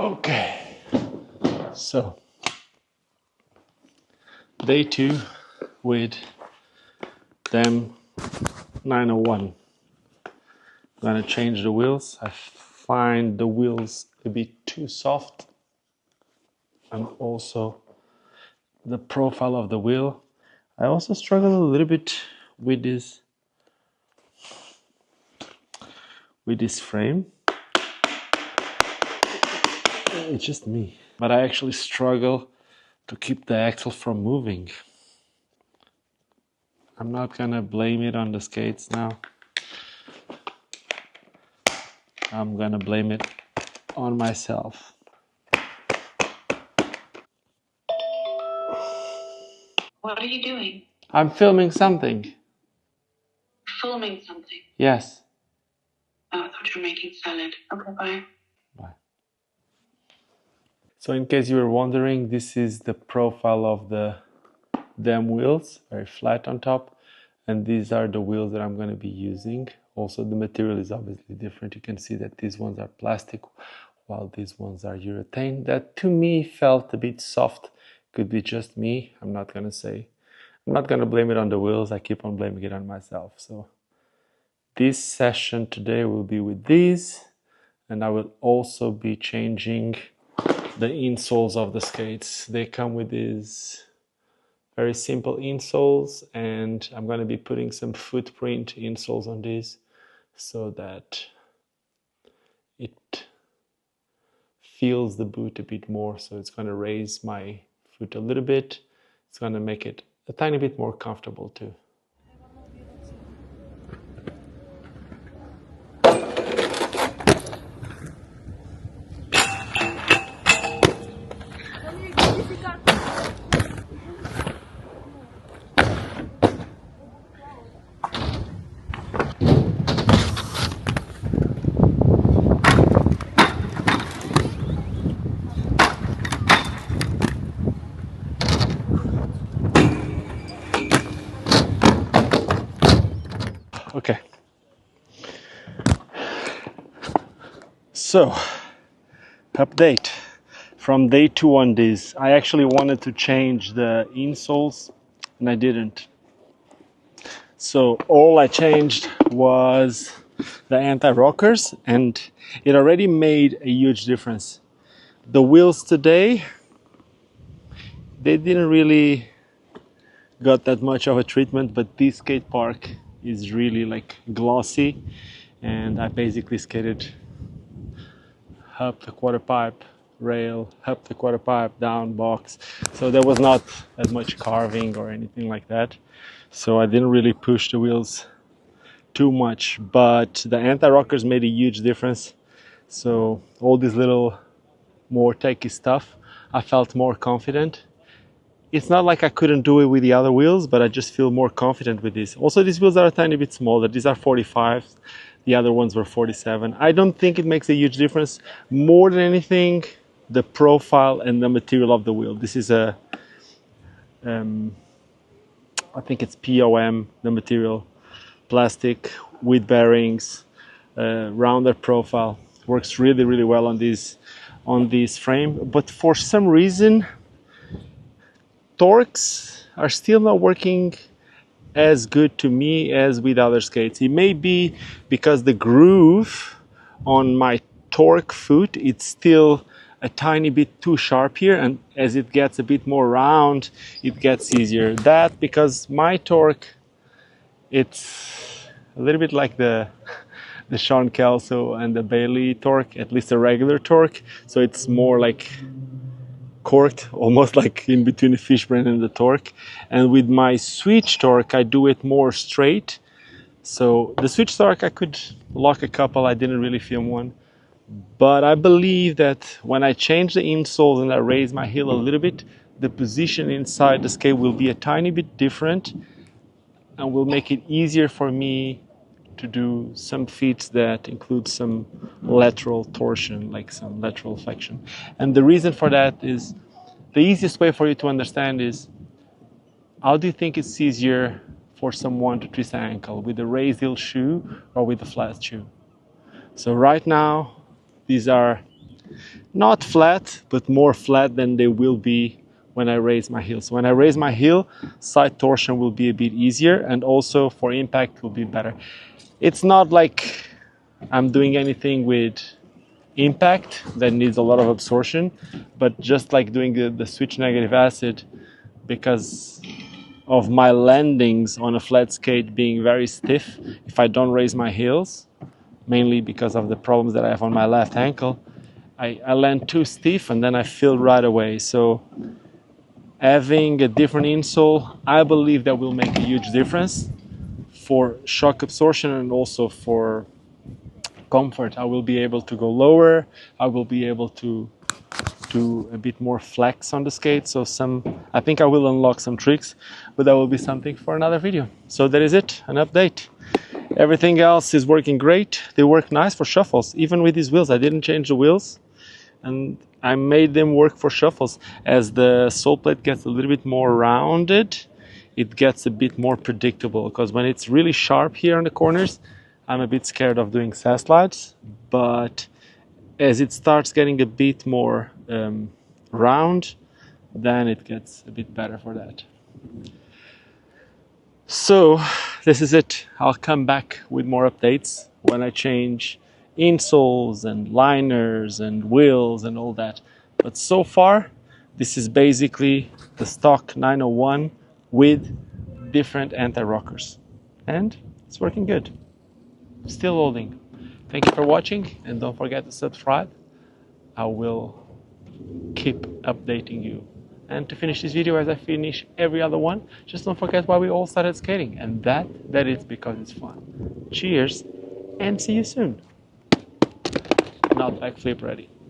Okay, so day 2 with them 901. I'm gonna change the wheels. I find the wheels a bit too soft, and also the profile of the wheel. I also struggle a little bit with this frame. It's just me, but I actually struggle to keep the axle from moving. I'm not gonna blame it on the skates now. I'm gonna blame it on myself. What are you doing? I'm filming something. Filming something? Yes. Oh, I thought you were making salad. Okay, bye. Bye. So in case you were wondering, this is the profile of the dam wheels, very flat on top. And these are the wheels that I'm going to be using. Also, the material is obviously different. You can see that these ones are plastic, while these ones are urethane. That to me felt a bit soft. Could be just me. I'm not going to blame it on the wheels. I keep on blaming it on myself. So this session today will be with these, and I will also be changing the insoles of the skates. They come with these very simple insoles, and I'm going to be putting some footprint insoles on these so that it feels the boot a bit more. So it's going to raise my foot a little bit. It's going to make it a tiny bit more comfortable too. Okay. So, update from day 2 on this. I actually wanted to change the insoles and I didn't. So all I changed was the Antirockers, and it already made a huge difference. The wheels today, they didn't really got that much of a treatment, but this skate park is really like glossy, and I basically skated up the quarter pipe rail, up the quarter pipe, down box. So there was not as much carving or anything like that. So I didn't really push the wheels too much, but the Antirockers made a huge difference. So all this little more techy stuff, I felt more confident. It's not like I couldn't do it with the other wheels, but I just feel more confident with this. Also, these wheels are a tiny bit smaller. These are 45s. The other ones were 47. I don't think it makes a huge difference. More than anything, the profile and the material of the wheel. This is a, I think it's POM, the material, plastic with bearings, rounded profile. Works really, really well on this frame. But for some reason, torques are still not working as good to me as with other skates. It may be because the groove on my torque foot, it's still a tiny bit too sharp here, and as it gets a bit more round, it gets easier. That because my torque, it's a little bit like the Sean Kelso and the Bailey torque, at least a regular torque. So it's more like corked, almost like in between the fishbone and the torque. And with my switch torque, I do it more straight. So the switch torque, I could lock a couple. I didn't really film one. But I believe that when I change the insoles and I raise my heel a little bit, the position inside the skate will be a tiny bit different and will make it easier for me to do some feats that include some lateral torsion, like some lateral flexion. And the reason for that is, the easiest way for you to understand is, how do you think it's easier for someone to twist an ankle, with a raised heel shoe or with a flat shoe? So right now, these are not flat, but more flat than they will be when I raise my heel. So when I raise my heel, side torsion will be a bit easier, and also for impact will be better. It's not like I'm doing anything with impact that needs a lot of absorption, but just like doing the switch negative acid, because of my landings on a flat skate being very stiff if I don't raise my heels, mainly because of the problems that I have on my left ankle, I land too stiff and then I feel right away. So having a different insole, I believe that will make a huge difference for shock absorption and also for comfort. I will be able to go lower. I will be able to do a bit more flex on the skate. So I think I will unlock some tricks, but that will be something for another video. So that is it, an update. Everything else is working great. They work nice for shuffles, even with these wheels. I didn't change the wheels, and I made them work for shuffles. As the sole plate gets a little bit more rounded, it gets a bit more predictable, because when it's really sharp here on the corners, I'm a bit scared of doing sass slides. But as it starts getting a bit more round, then it gets a bit better for that. So this is it. I'll come back with more updates when I change insoles and liners and wheels and all that. But so far, this is basically the stock 901 with different anti-rockers, and it's working good. Still holding. Thank you for watching, and don't forget to subscribe. I will keep updating you. And to finish this video, as I finish every other one, just don't forget why we all started skating, and that is because it's fun. Cheers, and see you soon. Not backflip ready.